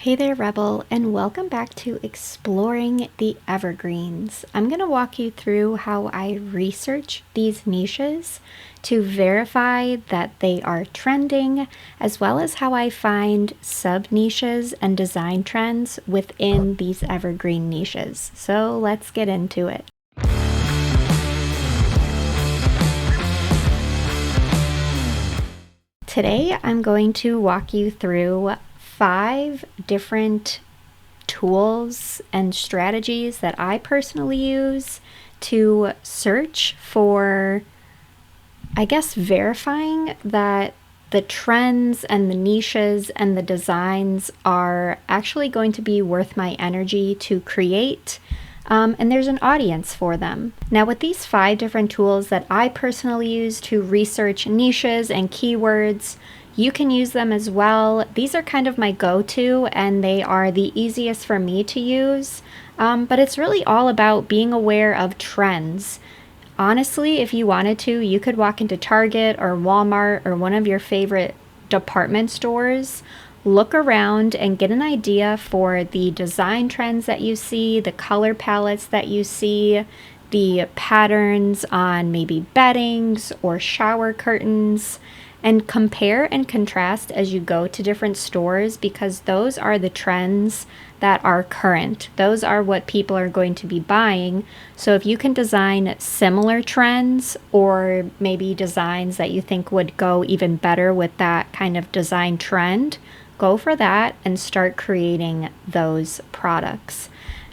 Hey there, Rebel, and welcome back to Exploring the Evergreens. I'm going to walk you through how I research these niches to verify that they are trending, as well as how I find sub-niches and design trends within these evergreen niches. So let's get into it. Today, I'm going to walk you through 5 different tools and strategies that I personally use to search for, verifying that the trends and the niches and the designs are actually going to be worth my energy to create. And there's an audience for them. Now, with these 5 different tools that I personally use to research niches and keywords, you can use them as well. These are kind of my go-to, and they are the easiest for me to use. But it's really all about being aware of trends. Honestly, if you wanted to, you could walk into Target or Walmart or one of your favorite department stores, look around and get an idea for the design trends that you see, the color palettes that you see, the patterns on maybe beddings or shower curtains, and compare and contrast as you go to different stores, because those are the trends that are current. Those are what people are going to be buying. So if you can design similar trends, or maybe designs that you think would go even better with that kind of design trend, go for that and start creating those products.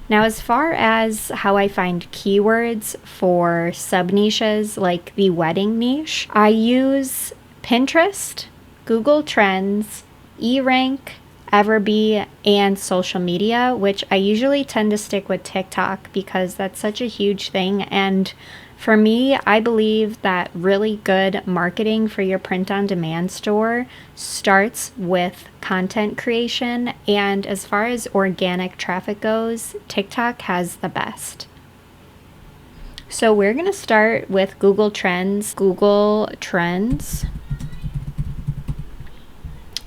Now, as far as how I find keywords for sub-niches like the wedding niche, I use Pinterest, Google Trends, Erank, EverBee, and social media, which I usually tend to stick with TikTok because that's such a huge thing. And for me, I believe that really good marketing for your print-on-demand store starts with content creation. And as far as organic traffic goes, TikTok has the best. So we're going to start with Google Trends. Google Trends.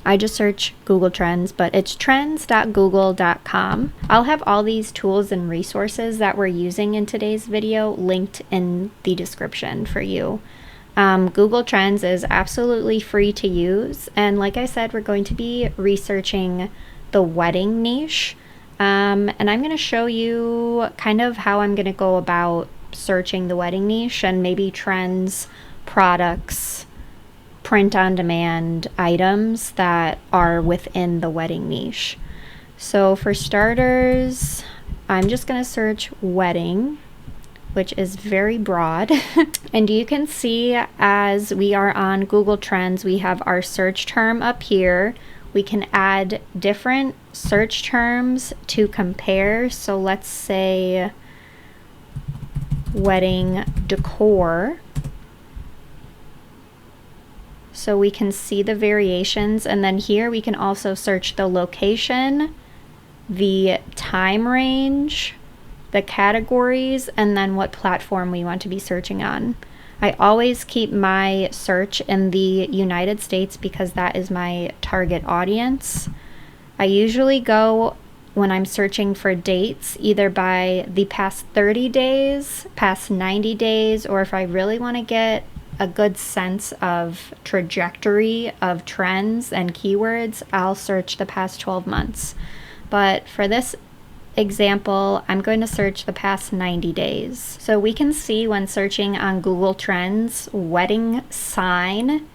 I just search Google Trends, but it's trends.google.com. I'll have all these tools and resources that we're using in today's video linked in the description for you. Google Trends is absolutely free to use. And like I said, we're going to be researching the wedding niche. And I'm going to show you kind of how I'm going to go about searching the wedding niche and maybe trends, products, print-on-demand items that are within the wedding niche. So for starters, I'm just going to search wedding, which is very broad. And you can see as we are on Google Trends, we have our search term up here. We can add different search terms to compare. So let's say wedding decor. So we can see the variations, and then here we can also search the location, the time range, the categories, and then what platform we want to be searching on. I always keep my search in the United States because that is my target audience. I usually go, when I'm searching for dates, either by the past 30 days, past 90 days, or if I really want to get a good sense of trajectory of trends and keywords, I'll search the past 12 months. But for this example, I'm going to search the past 90 days. So we can see when searching on Google Trends, wedding sign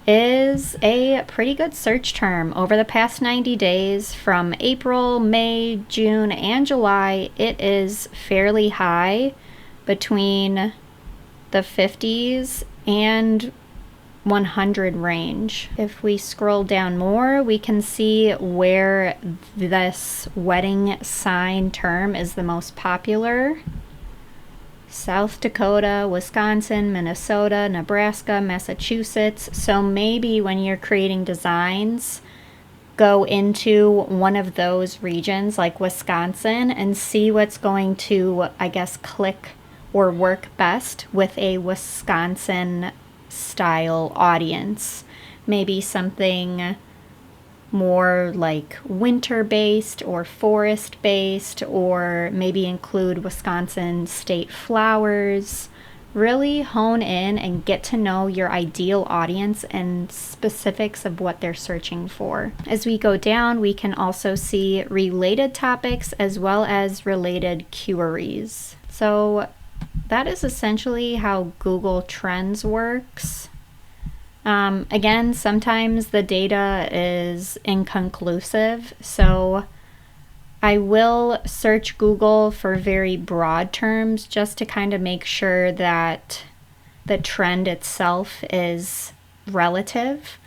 is a pretty good search term. Over the past 90 days, from April, May, June, and July, it is fairly high, between the 50s and 100 range. If we scroll down more, we can see where this wedding sign term is the most popular. South Dakota, Wisconsin, Minnesota, Nebraska, Massachusetts. So maybe when you're creating designs, go into one of those regions like Wisconsin and see what's going to, click or work best with a Wisconsin style audience. Maybe something more like winter based or forest based, or maybe include Wisconsin state flowers. Really hone in and get to know your ideal audience and specifics of what they're searching for. As we go down, we can also see related topics as well as related queries. So that is essentially how Google Trends works. Again, sometimes the data is inconclusive, so I will search Google for very broad terms just to kind of make sure that the trend itself is relative,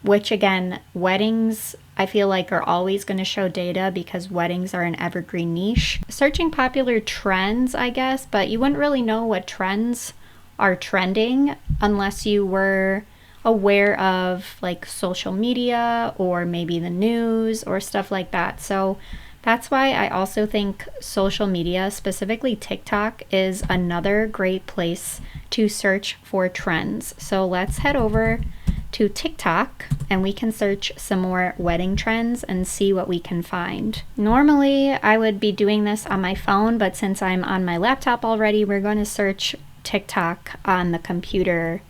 which again, weddings I feel like are always going to show data because weddings are an evergreen niche. Searching popular trends, I guess, but you wouldn't really know what trends are trending unless you were aware of like social media or maybe the news or stuff like that. So that's why I also think social media, specifically TikTok, is another great place to search for trends. So let's head over to TikTok and we can search some more wedding trends and see what we can find. Normally I would be doing this on my phone, but since I'm on my laptop already, we're going to search TikTok on the computer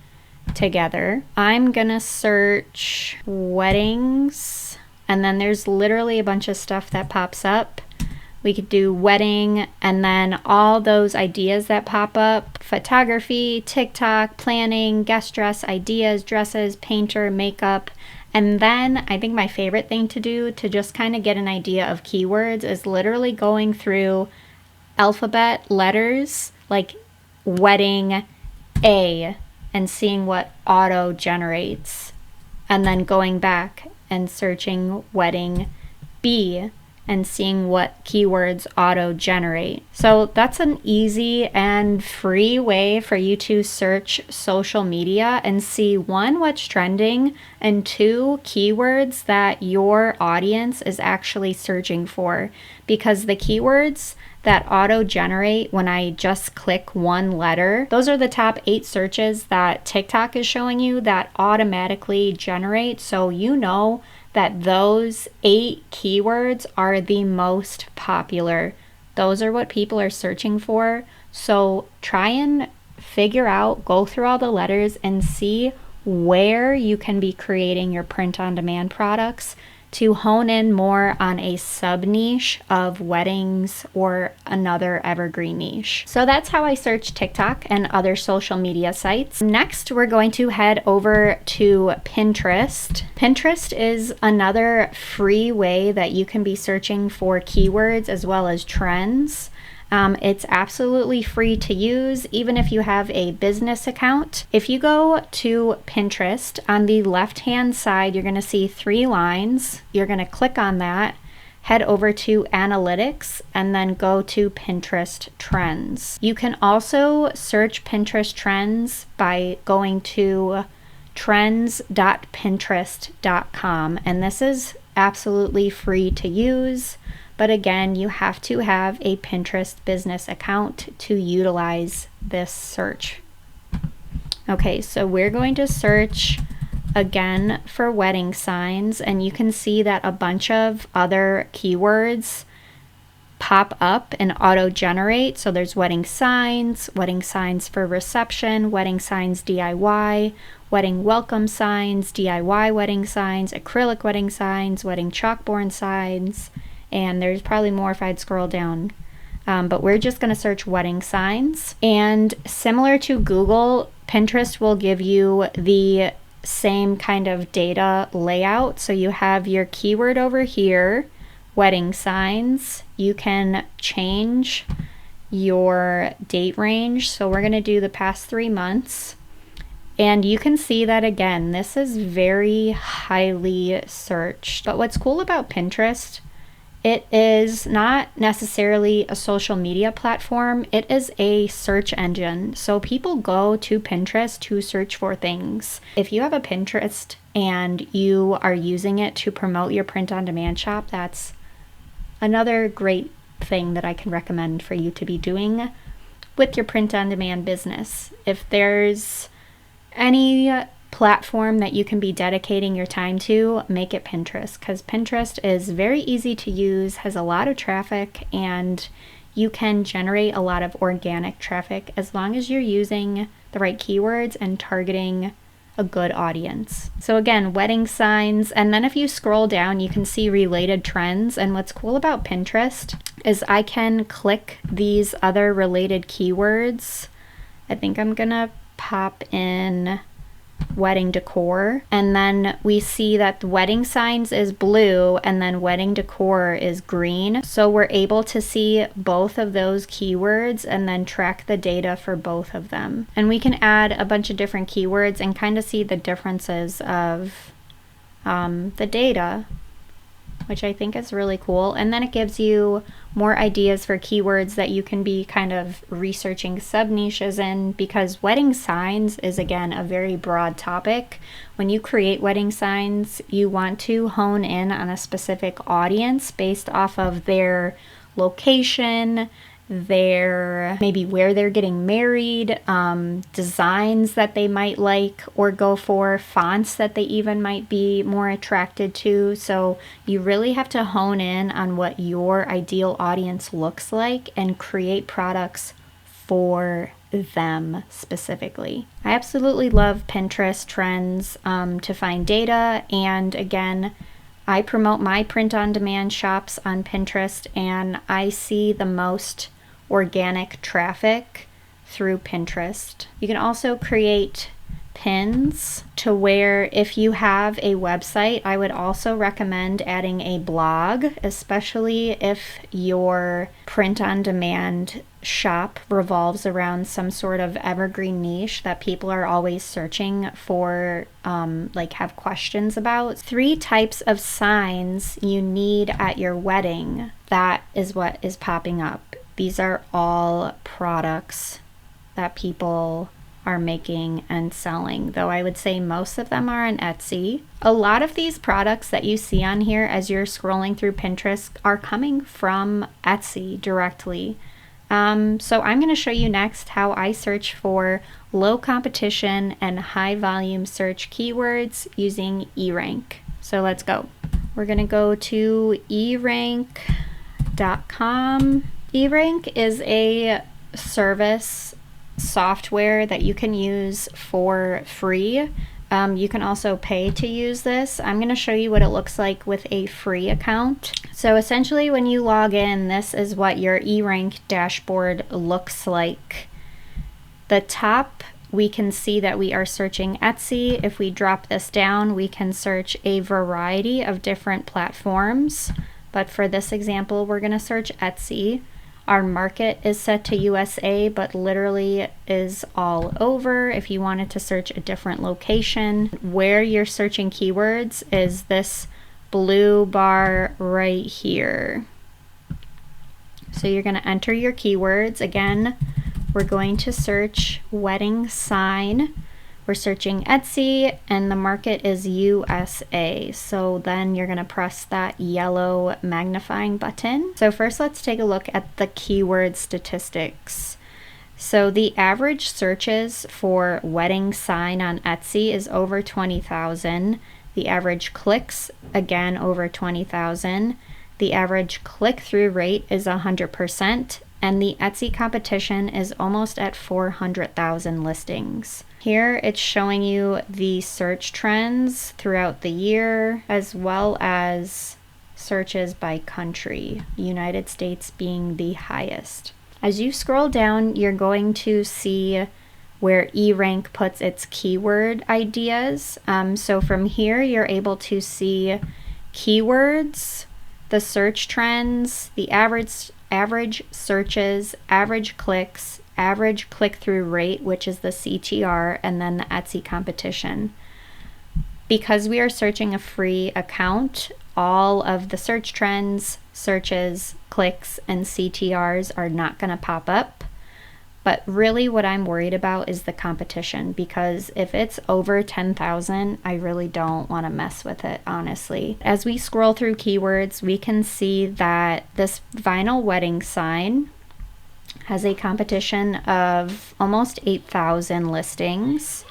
together. I'm gonna search weddings, and then there's literally a bunch of stuff that pops up. We could do wedding, and then all those ideas that pop up: photography, TikTok, planning, guest dress ideas, dresses, painter, makeup. And then I think my favorite thing to do to just kind of get an idea of keywords is literally going through alphabet letters like wedding A and seeing what auto generates, and then going back and searching wedding B and seeing what keywords auto generate. So that's an easy and free way for you to search social media and see, one, what's trending, and two, keywords that your audience is actually searching for. Because the keywords that auto generate when I just click one letter, those are the top 8 searches that TikTok is showing you that automatically generate. So you know that those 8 keywords are the most popular. Those are what people are searching for. So try and figure out, go through all the letters and see where you can be creating your print-on-demand products to hone in more on a sub-niche of weddings or another evergreen niche. So that's how I search TikTok and other social media sites. Next, we're going to head over to Pinterest. Pinterest is another free way that you can be searching for keywords as well as trends. It's absolutely free to use, even if you have a business account. If you go to Pinterest, on the left-hand side, you're going to see 3 lines. You're going to click on that, head over to Analytics, and then go to Pinterest Trends. You can also search Pinterest Trends by going to trends.pinterest.com, and this is absolutely free to use. But again, you have to have a Pinterest business account to utilize this search. Okay, so we're going to search again for wedding signs, and you can see that a bunch of other keywords pop up and auto-generate. So there's wedding signs for reception, wedding signs DIY, wedding welcome signs, DIY wedding signs, acrylic wedding signs, wedding chalkboard signs, and there's probably more if I'd scroll down. But we're just going to search wedding signs. And similar to Google, Pinterest will give you the same kind of data layout. So you have your keyword over here, wedding signs. You can change your date range. So we're going to do the past 3 months. And you can see that again, this is very highly searched. But what's cool about Pinterest, it is not necessarily a social media platform, it is a search engine. So people go to Pinterest to search for things. If you have a Pinterest and you are using it to promote your print-on-demand shop, that's another great thing that I can recommend for you to be doing with your print-on-demand business. If there's any platform that you can be dedicating your time to, make it Pinterest, because Pinterest is very easy to use, has a lot of traffic, and you can generate a lot of organic traffic as long as you're using the right keywords and targeting a good audience. So again, wedding signs, and then if you scroll down, you can see related trends. And what's cool about Pinterest is I can click these other related keywords. I think I'm gonna pop in wedding decor, and then we see that the wedding signs is blue and then wedding decor is green. So we're able to see both of those keywords and then track the data for both of them. And we can add a bunch of different keywords and kind of see the differences of the data, which I think is really cool. And then it gives you more ideas for keywords that you can be kind of researching sub niches in, because wedding signs is, again, a very broad topic. When you create wedding signs, you want to hone in on a specific audience based off of their location, their maybe where they're getting married, designs that they might like or go for, fonts that they even might be more attracted to. So you really have to hone in on what your ideal audience looks like and create products for them specifically. I absolutely love Pinterest trends to find data, and again, I promote my print-on-demand shops on Pinterest, and I see the most organic traffic through Pinterest. You can also create pins to where if you have a website, I would also recommend adding a blog, especially if your print-on-demand shop revolves around some sort of evergreen niche that people are always searching for, like have questions about. 3 types of signs you need at your wedding. That is what is popping up. These are all products that people are making and selling, though I would say most of them are on Etsy. A lot of these products that you see on here as you're scrolling through Pinterest are coming from Etsy directly. So I'm going to show you next how I search for low competition and high volume search keywords using Erank. So let's go. We're going to go to erank.com. Erank is a service software that you can use for free. You can also pay to use this. I'm going to show you what it looks like with a free account. So essentially when you log in, this is what your Erank dashboard looks like. The top, we can see that we are searching Etsy. If we drop this down, we can search a variety of different platforms. But for this example, we're going to search Etsy. Our market is set to USA, but literally is all over. If you wanted to search a different location, where you're searching keywords is this blue bar right here. So you're going to enter your keywords. Again, we're going to search wedding sign. We're searching Etsy, and the market is USA. So then you're going to press that yellow magnifying button. So first let's take a look at the keyword statistics. So the average searches for wedding sign on Etsy is over 20,000. The average clicks, again, over 20,000. The average click-through rate is 100%. And the Etsy competition is almost at 400,000 listings. Here it's showing you the search trends throughout the year, as well as searches by country, United States being the highest. As you scroll down, you're going to see where Erank puts its keyword ideas. So from here, you're able to see keywords, the search trends, the average searches, average clicks, average click-through rate, which is the CTR, and then the Etsy competition. Because we are searching a free account, all of the search trends, searches, clicks, and CTRs are not going to pop up. But really what I'm worried about is the competition, because if it's over 10,000, I really don't want to mess with it, honestly. As we scroll through keywords, we can see that this vinyl wedding sign has a competition of almost 8,000 listings.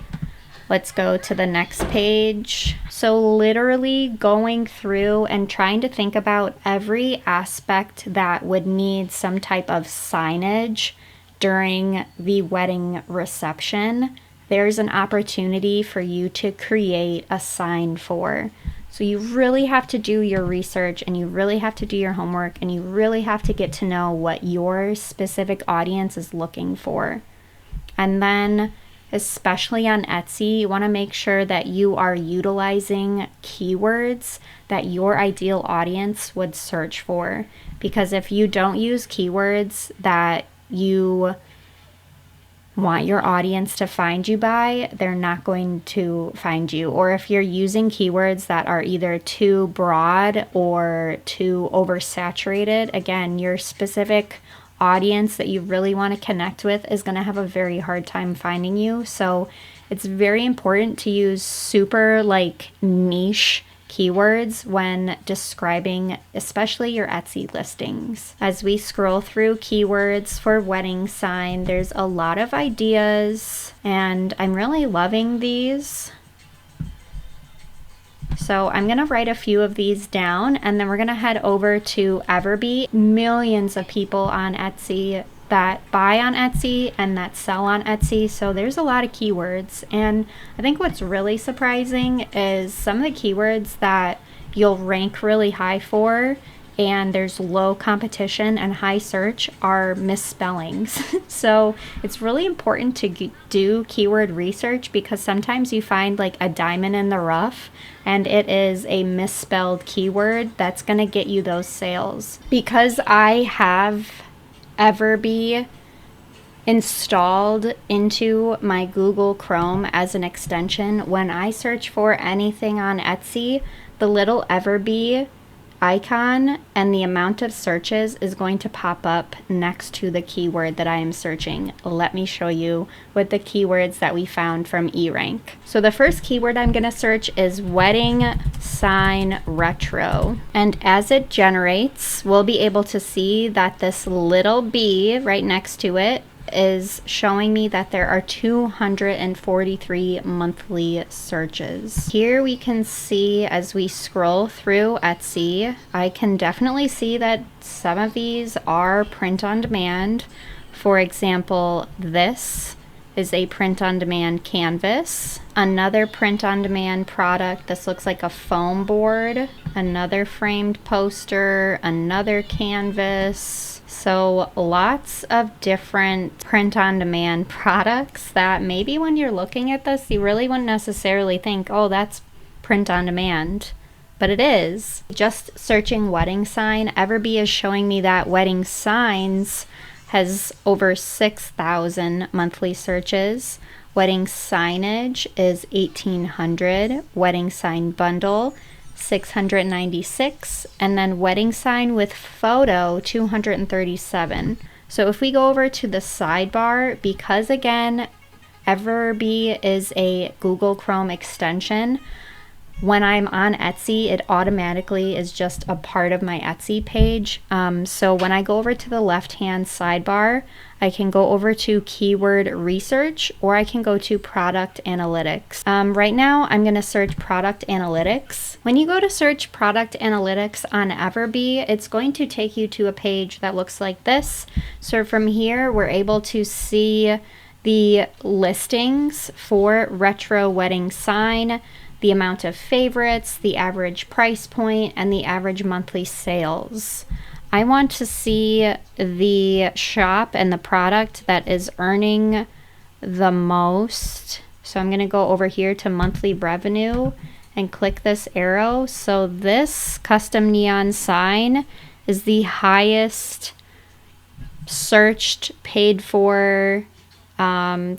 Let's go to the next page. So literally going through and trying to think about every aspect that would need some type of signage during the wedding reception. There's an opportunity for you to create a sign for. So you really have to do your research, and you really have to do your homework, and you really have to get to know what your specific audience is looking for. And then especially on Etsy, you want to make sure that you are utilizing keywords that your ideal audience would search for. Because if you don't use keywords that you want your audience to find you by, they're not going to find you. Or if you're using keywords that are either too broad or too oversaturated, again, your specific audience that you really want to connect with is going to have a very hard time finding you. So it's very important to use super niche keywords when describing especially your Etsy listings. As we scroll through keywords for wedding sign, there's a lot of ideas, and I'm really loving these. So I'm going to write a few of these down, and then we're going to head over to EverBee. Millions of people on Etsy that buy on Etsy and that sell on Etsy. So there's a lot of keywords. And I think what's really surprising is some of the keywords that you'll rank really high for and there's low competition and high search are misspellings. So it's really important to do keyword research, because sometimes you find a diamond in the rough and it is a misspelled keyword that's going to get you those sales. Because I have EverBee installed into my Google Chrome as an extension, when I search for anything on Etsy, the little EverBee icon and the amount of searches is going to pop up next to the keyword that I am searching. Let me show you with the keywords that we found from Erank. So the first keyword I'm going to search is wedding sign retro. And as it generates, we'll be able to see that this little bee right next to it is showing me that there are 243 monthly searches. Here we can see, as we scroll through Etsy, I can definitely see that some of these are print on demand. For example, this is a print on demand canvas. Another print on demand product, this looks like a foam board. Another framed poster, another canvas. So lots of different print on demand products that maybe when you're looking at this, you really wouldn't necessarily think, oh, that's print on demand. But it is. Just searching wedding sign, EverBee is showing me that wedding signs has over 6,000 monthly searches. Wedding signage is 1,800. Wedding sign bundle, 696, and then wedding sign with photo, 237. So if we go over to the sidebar, because again, EverBee is a Google Chrome extension, when I'm on Etsy, it automatically is just a part of my Etsy page. So when I go over to the left-hand sidebar, I can go over to keyword research, or I can go to product analytics. Right now, I'm going to search product analytics. When you go to search product analytics on EverBee, it's going to take you to a page that looks like this. So from here, we're able to see the listings for retro wedding sign, the amount of favorites, the average price point, and the average monthly sales. I want to see the shop and the product that is earning the most. So I'm going to go over here to monthly revenue and click this arrow. So this custom neon sign is the highest searched, paid for.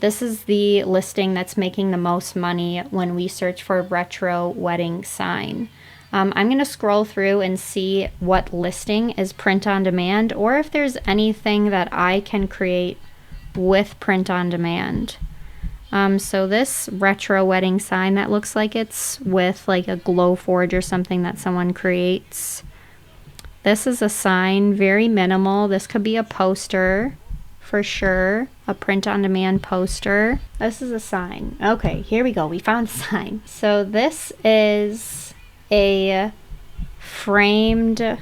This is the listing that's making the most money when we search for retro wedding sign. I'm going to scroll through and see what listing is print on demand, or if there's anything that I can create with print on demand. So this retro wedding sign, that looks like it's with like a glow forge or something that someone creates. This is a sign, very minimal. This could be a poster for sure. A print-on-demand poster. This is a sign. Okay, here we go. We found a sign. So this is a framed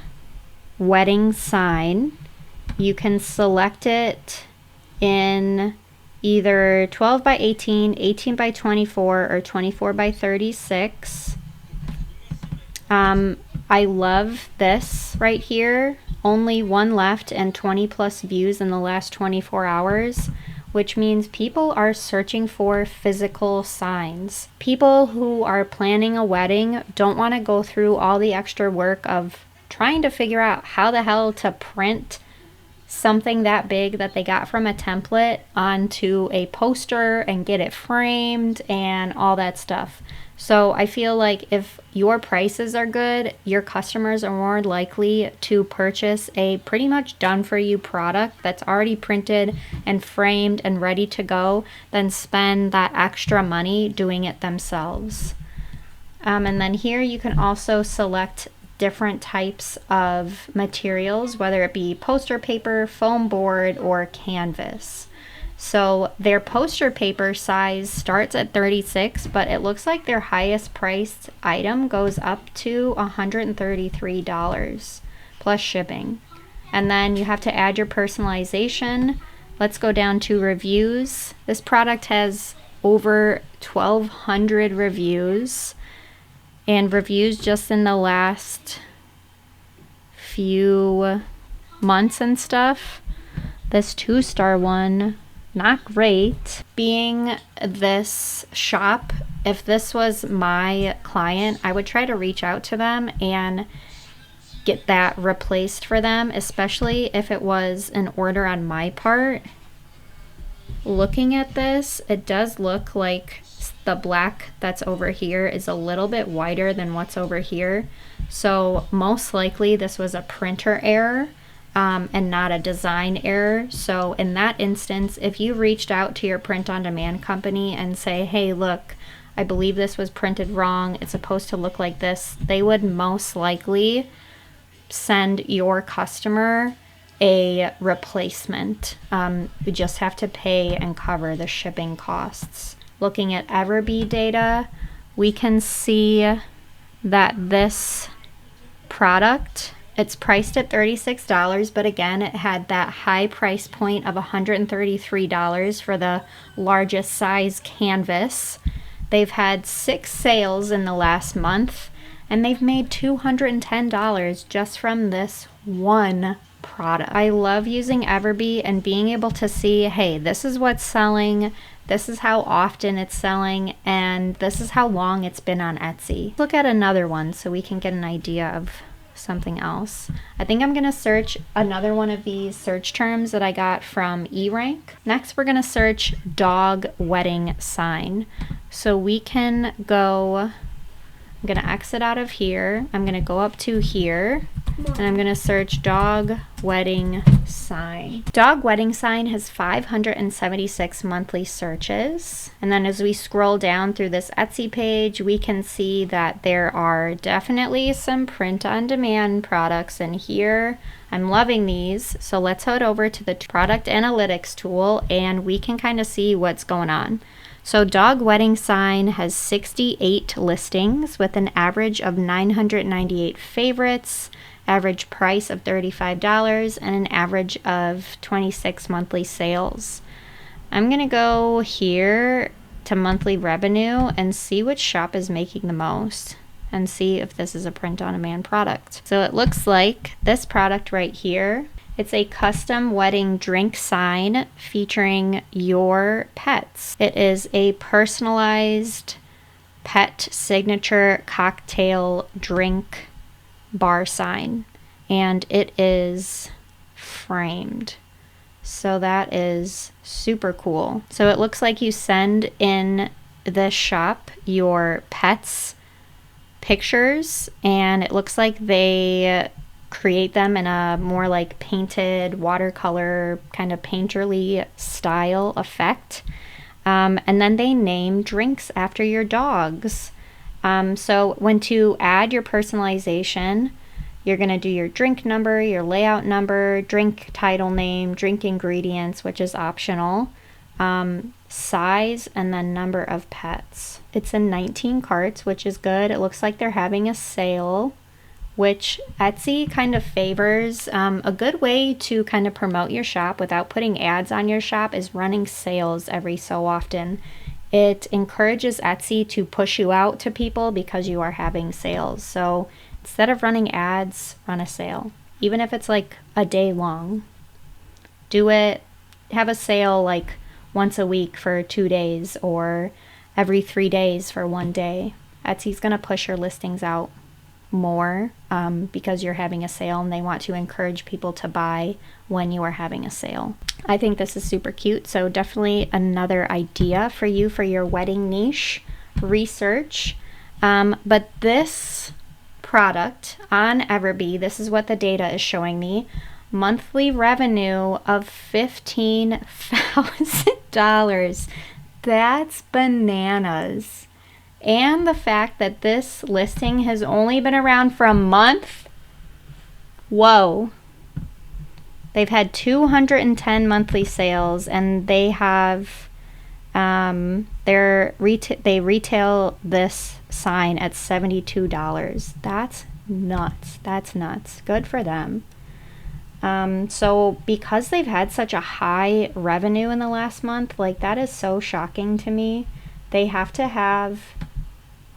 wedding sign. You can select it in either 12 by 18, 18 by 24, or 24 by 36. I love this right here. Only one left and 20 plus views in the last 24 hours, which means people are searching for physical signs. People who are planning a wedding don't want to go through all the extra work of trying to figure out how the hell to print something that big that they got from a template onto a poster and get it framed and all that stuff. So I feel like if your prices are good, your customers are more likely to purchase a pretty much done for you product that's already printed and framed and ready to go than spend that extra money doing it themselves. And then here you can also select different types of materials, whether it be poster paper, foam board, or canvas. So their poster paper size starts at 36, but it looks like their highest priced item goes up to $133 plus shipping. And then you have to add your personalization. Let's go down to reviews. This product has over 1,200 reviews, and reviews just in the last few months and stuff. This 2-star one, not great. Being this shop, if this was my client, I would try to reach out to them and get that replaced for them, especially if it was an order on my part. Looking at this, it does look like the black that's over here is a little bit wider than what's over here. So most likely this was a printer error and not a design error. So in that instance, if you reached out to your print-on-demand company and say, hey, look, I believe this was printed wrong, it's supposed to look like this, they would most likely send your customer a replacement. You just have to pay and cover the shipping costs. Looking at EverBee data, we can see that this product, it's priced at $36, but again, it had that high price point of $133 for the largest size canvas. They've had 6 sales in the last month, and they've made $210 just from this one product. I love using EverBee and being able to see, hey, this is what's selling, this is how often it's selling, and this is how long it's been on Etsy. Look at another one so we can get an idea of something else. I think I'm going to search another one of these search terms that I got from Erank. Next, we're going to search dog wedding sign. So we can go, I'm going to exit out of here. I'm going to go up to here, and I'm going to search dog wedding sign. Dog wedding sign has 576 monthly searches. And then as we scroll down through this Etsy page, we can see that there are definitely some print-on-demand products in here. I'm loving these. So let's head over to the product analytics tool and we can kind of see what's going on. So dog wedding sign has 68 listings with an average of 998 favorites, average price of $35, and an average of 26 monthly sales. I'm gonna go here to monthly revenue and see which shop is making the most and see if this is a print-on-demand product. So it looks like this product right here, it's a custom wedding drink sign featuring your pets. It is a personalized pet signature cocktail drink bar sign, and it is framed. So that is super cool. So it looks like you send in this shop your pets pictures, and it looks like they create them in a more like painted watercolor kind of painterly style effect, and then they name drinks after your dogs. So when to add your personalization, You're going to do your drink number, your layout number, drink title name, drink ingredients, which is optional, size, and then number of pets. It's in 19 carts, which is good. It looks like they're having a sale, which Etsy kind of favors. A good way to kind of promote your shop without putting ads on your shop is running sales every so often. It encourages Etsy to push you out to people because you are having sales. So instead of running ads, run a sale. Even if it's like a day long. Do it, have a sale like once a week for 2 days or every 3 days for 1 day. Etsy's going to push your listings out more because you're having a sale and they want to encourage people to buy when you are having a sale. I think this is super cute, so definitely another idea for you for your wedding niche research. But this product on EverBee, this is what the data is showing me, monthly revenue of $15,000. That's bananas. And the fact that this listing has only been around for a month. Whoa. They've had 210 monthly sales, and they have they retail this sign at $72. That's nuts. That's nuts. Good for them. So because they've had such a high revenue in the last month, like that is so shocking to me. They have to have,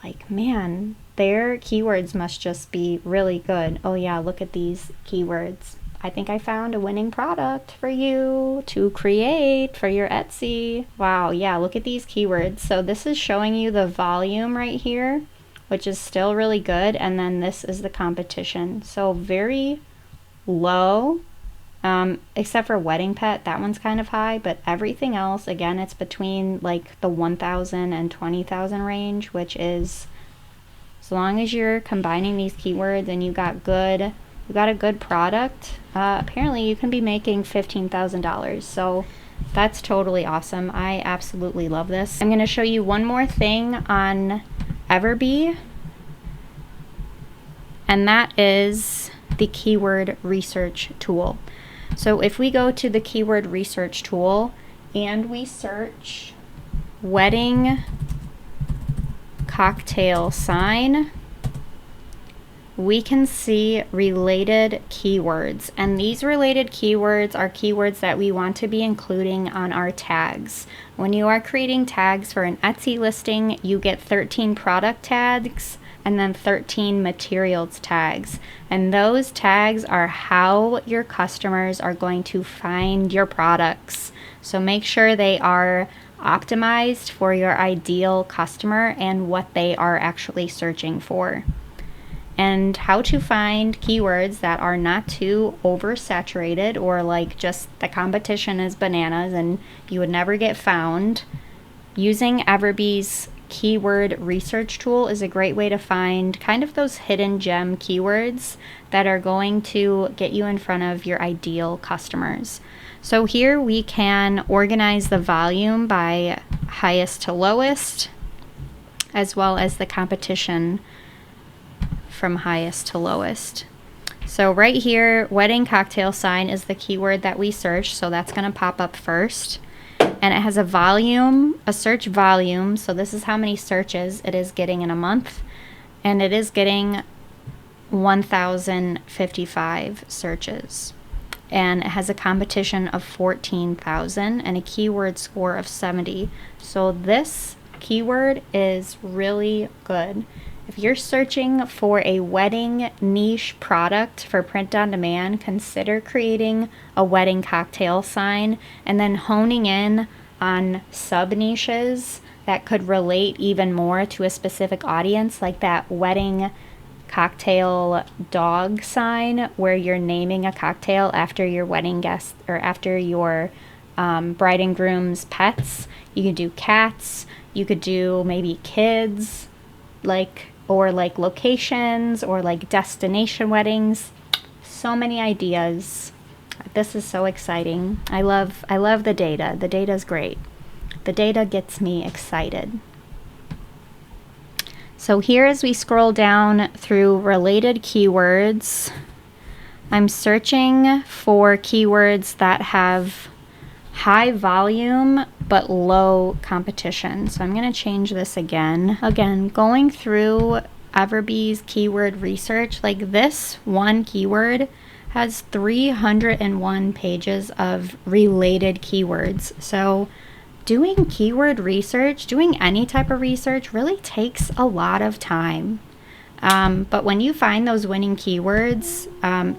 like, man, their keywords must just be really good. Oh yeah, look at these keywords. I think I found a winning product for you to create for your Etsy. Wow, yeah, look at these keywords. So this is showing you the volume right here, which is still really good. And then this is the competition. So very low, except for wedding pet. That one's kind of high, but everything else, again, it's between like the 1,000 and 20,000 range, which is, as long as you're combining these keywords and you got a good product, apparently you can be making $15,000. So that's totally awesome. I absolutely love this. I'm going to show you one more thing on EverBee, and that is the keyword research tool. So if we go to the keyword research tool and we search wedding cocktail sign, we can see related keywords, and these related keywords are keywords that we want to be including on our tags. When you are creating tags for an Etsy listing, you get 13 product tags and then 13 materials tags, and those tags are how your customers are going to find your products. So make sure they are optimized for your ideal customer and what they are actually searching for. And how to find keywords that are not too oversaturated, or like just the competition is bananas and you would never get found. Using EverBee's keyword research tool is a great way to find kind of those hidden gem keywords that are going to get you in front of your ideal customers. So here we can organize the volume by highest to lowest, as well as the competition from highest to lowest. So right here, wedding cocktail sign is the keyword that we search, so that's going to pop up first. And it has a volume, a search volume, so this is how many searches it is getting in a month, and it is getting 1,055 searches. And it has a competition of 14,000 and a keyword score of 70. So this keyword is really good. If you're searching for a wedding niche product for print on demand, consider creating a wedding cocktail sign and then honing in on sub niches that could relate even more to a specific audience, like that wedding cocktail dog sign where you're naming a cocktail after your wedding guest or after your bride and groom's pets. You could do cats, you could do maybe kids, or locations, or like destination weddings. So many ideas. This is so exciting. I love the data. The data's great. The data gets me excited. So here as we scroll down through related keywords, I'm searching for keywords that have high volume but low competition. So I'm going to change this again. Again, going through EverBee's keyword research, like this one keyword has 301 pages of related keywords. So doing keyword research, doing any type of research really takes a lot of time. But when you find those winning keywords,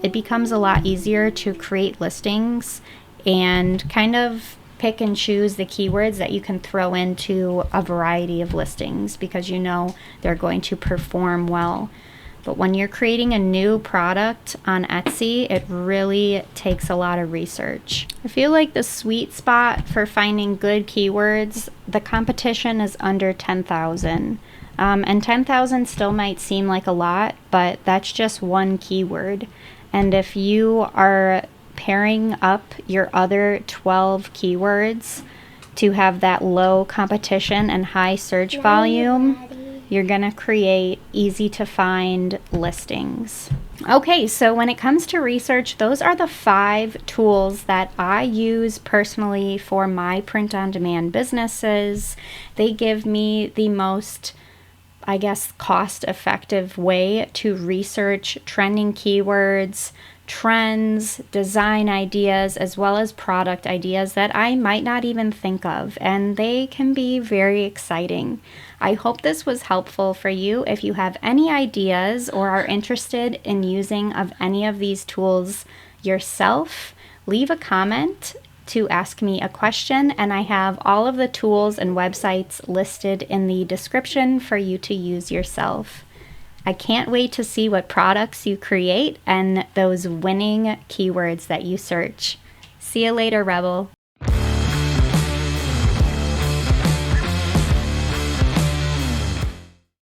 it becomes a lot easier to create listings and kind of pick and choose the keywords that you can throw into a variety of listings because you know they're going to perform well. But when you're creating a new product on Etsy, it really takes a lot of research. I feel like the sweet spot for finding good keywords, the competition is under 10,000. And 10,000 still might seem like a lot, but that's just one keyword. And if you are pairing up your other 12 keywords to have that low competition and high search volume, you're going to create easy to find listings. Okay, so when it comes to research, those are the 5 tools that I use personally for my print-on-demand businesses. They give me the most, I guess, cost-effective way to research trending keywords, trends, design ideas, as well as product ideas that I might not even think of, and they can be very exciting. I hope this was helpful for you. If you have any ideas or are interested in using of any of these tools yourself, leave a comment to ask me a question, and I have all of the tools and websites listed in the description for you to use yourself. I can't wait to see what products you create and those winning keywords that you search. See you later, Rebel.